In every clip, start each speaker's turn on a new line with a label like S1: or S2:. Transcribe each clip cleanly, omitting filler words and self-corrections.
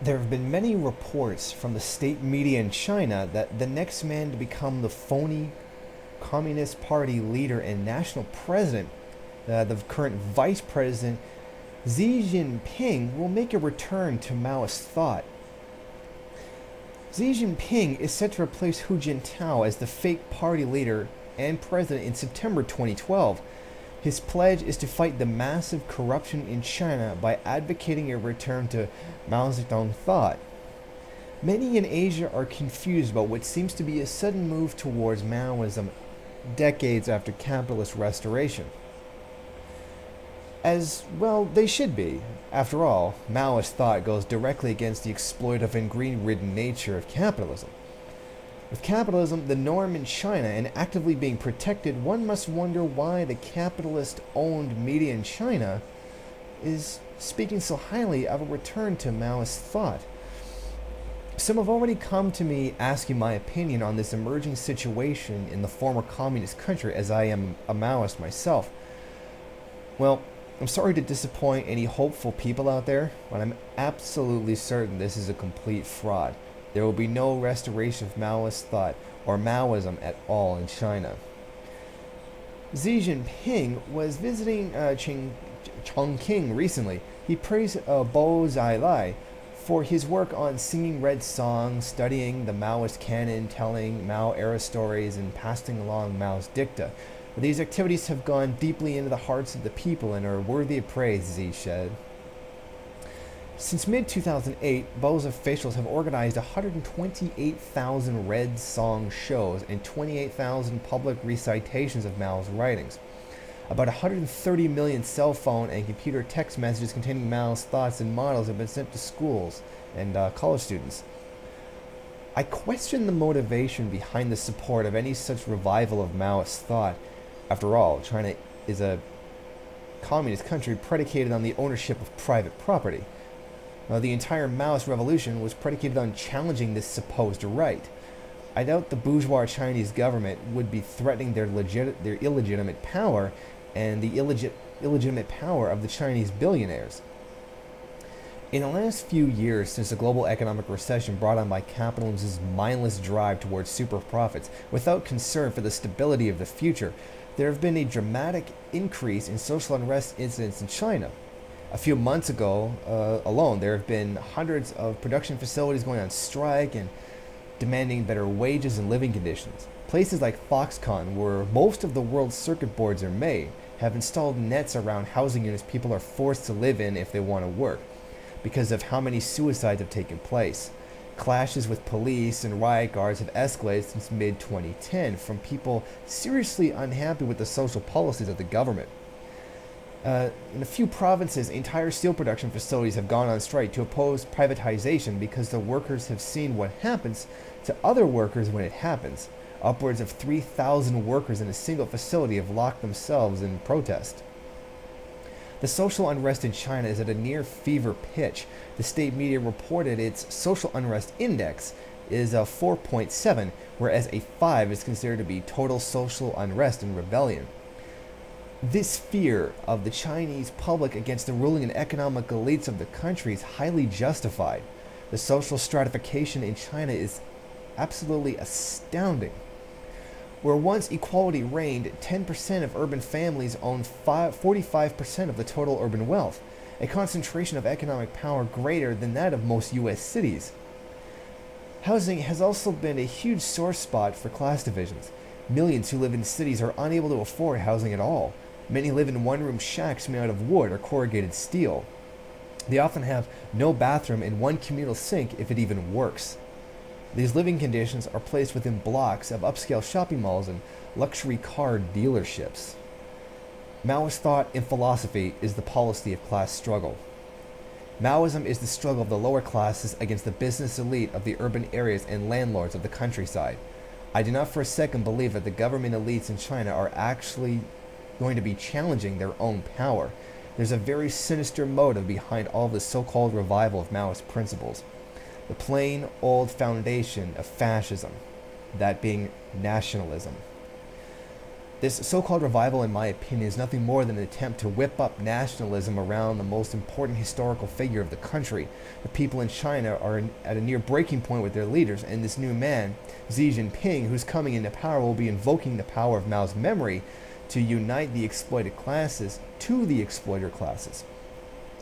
S1: There have been many reports from the state media in China that the next man to become the phony Communist Party leader and national president, the current vice president, Xi Jinping, will make a return to Maoist thought. Xi Jinping is set to replace Hu Jintao as the fake party leader and president in September 2012. His pledge is to fight the massive corruption in China by advocating a return to Mao Tse-tung thought. Many in Asia are confused about what seems to be a sudden move towards Maoism decades after capitalist restoration. As well, they should be. After all, Maoist thought goes directly against the exploitative and greed-ridden nature of capitalism. With capitalism the norm in China and actively being protected, one must wonder why the capitalist-owned media in China is speaking so highly of a return to Maoist thought. Some have already come to me asking my opinion on this emerging situation in the former communist country, as I am a Maoist myself. Well, I'm sorry to disappoint any hopeful people out there, but I'm absolutely certain this is a complete fraud. There will be no restoration of Maoist thought or Maoism at all in China. Xi Jinping was visiting Chongqing recently. He praised Bo Xilai for his work on singing red songs, studying the Maoist canon, telling Mao-era stories, and passing along Mao's dicta. These activities have gone deeply into the hearts of the people and are worthy of praise, Xi said. Since mid-2008, Bo's officials have organized 128,000 red song shows and 28,000 public recitations of Mao's writings. About 130 million cell phone and computer text messages containing Mao's thoughts and models have been sent to schools and college students. I question the motivation behind the support of any such revival of Maoist thought. After all, China is a communist country predicated on the ownership of private property. The entire Maoist revolution was predicated on challenging this supposed right. I doubt the bourgeois Chinese government would be threatening their illegitimate power and the illegitimate power of the Chinese billionaires. In the last few years, since the global economic recession brought on by capitalism's mindless drive towards super profits, without concern for the stability of the future, there have been a dramatic increase in social unrest incidents in China. A few months ago alone, there have been hundreds of production facilities going on strike and demanding better wages and living conditions. Places like Foxconn, where most of the world's circuit boards are made, have installed nets around housing units people are forced to live in if they want to work, because of how many suicides have taken place. Clashes with police and riot guards have escalated since mid-2010 from people seriously unhappy with the social policies of the government. In a few provinces, entire steel production facilities have gone on strike to oppose privatization because the workers have seen what happens to other workers when it happens. Upwards of 3,000 workers in a single facility have locked themselves in protest. The social unrest in China is at a near fever pitch. The state media reported its social unrest index is a 4.7, whereas a 5 is considered to be total social unrest and rebellion. This fear of the Chinese public against the ruling and economic elites of the country is highly justified. The social stratification in China is absolutely astounding. Where once equality reigned, 10% of urban families own 45% of the total urban wealth, a concentration of economic power greater than that of most US cities. Housing has also been a huge sore spot for class divisions. Millions who live in cities are unable to afford housing at all. Many live in one-room shacks made out of wood or corrugated steel. They often have no bathroom and one communal sink if it even works. These living conditions are placed within blocks of upscale shopping malls and luxury car dealerships. Maoist thought and philosophy is the policy of class struggle. Maoism is the struggle of the lower classes against the business elite of the urban areas and landlords of the countryside. I do not for a second believe that the government elites in China are actually going to be challenging their own power. There's a very sinister motive behind all this so-called revival of Maoist principles. The plain old foundation of fascism, that being nationalism. This so-called revival, in my opinion, is nothing more than an attempt to whip up nationalism around the most important historical figure of the country. The people in China are at a near breaking point with their leaders, and this new man, Xi Jinping, who's coming into power, will be invoking the power of Mao's memory to unite the exploited classes to the exploiter classes.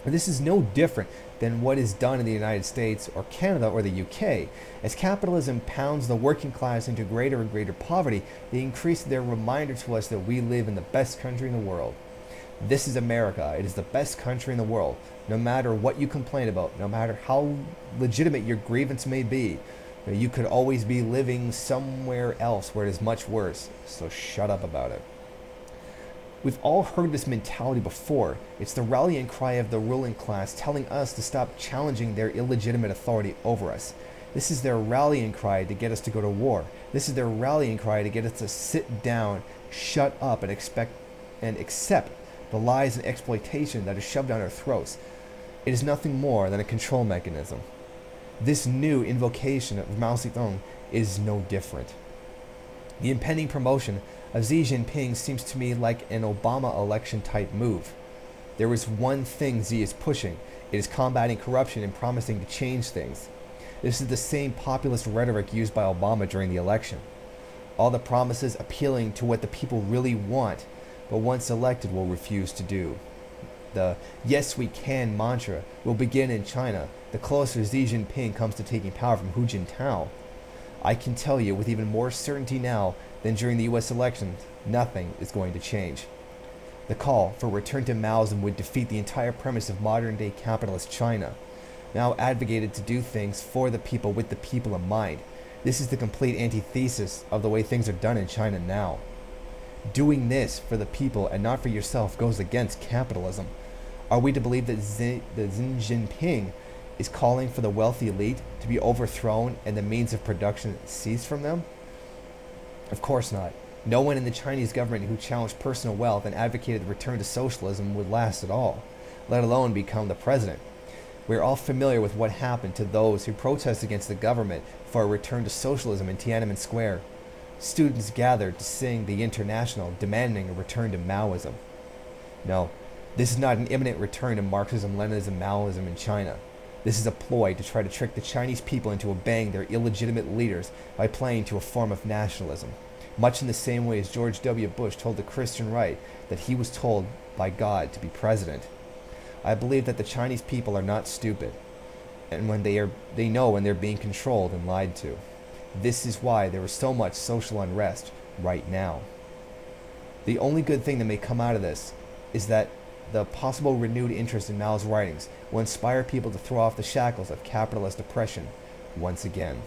S1: This is no different than what is done in the United States or Canada or the UK. As capitalism pounds the working class into greater and greater poverty, they increase their reminder to us that we live in the best country in the world. This is America. It is the best country in the world. No matter what you complain about, no matter how legitimate your grievance may be, you could always be living somewhere else where it is much worse. So shut up about it. We've all heard this mentality before. It's the rallying cry of the ruling class telling us to stop challenging their illegitimate authority over us. This is their rallying cry to get us to go to war. This is their rallying cry to get us to sit down, shut up, and accept the lies and exploitation that is shoved down our throats. It is nothing more than a control mechanism. This new invocation of Mao Tse-tung is no different. The impending promotion of Xi Jinping seems to me like an Obama election type move. There is one thing Xi is pushing. It is combating corruption and promising to change things. This is the same populist rhetoric used by Obama during the election. All the promises appealing to what the people really want, but once elected will refuse to do. The "yes we can" mantra will begin in China the closer Xi Jinping comes to taking power from Hu Jintao. I can tell you with even more certainty now than during the US elections, nothing is going to change. The call for return to Maoism would defeat the entire premise of modern-day capitalist China. Mao advocated to do things for the people with the people in mind. This is the complete antithesis of the way things are done in China now. Doing this for the people and not for yourself goes against capitalism. Are we to believe that Xi Jinping is calling for the wealthy elite to be overthrown and the means of production seized from them? Of course not. No one in the Chinese government who challenged personal wealth and advocated the return to socialism would last at all, let alone become the president. We are all familiar with what happened to those who protested against the government for a return to socialism in Tiananmen Square. Students gathered to sing the International, demanding a return to Maoism. No, this is not an imminent return to Marxism, Leninism, Maoism in China. This is a ploy to try to trick the Chinese people into obeying their illegitimate leaders by playing to a form of nationalism, much in the same way as George W. Bush told the Christian right that he was told by God to be president. I believe that the Chinese people are not stupid, and they know when they're being controlled and lied to. This is why there is so much social unrest right now. The only good thing that may come out of this is that the possible renewed interest in Mao's writings will inspire people to throw off the shackles of capitalist oppression once again.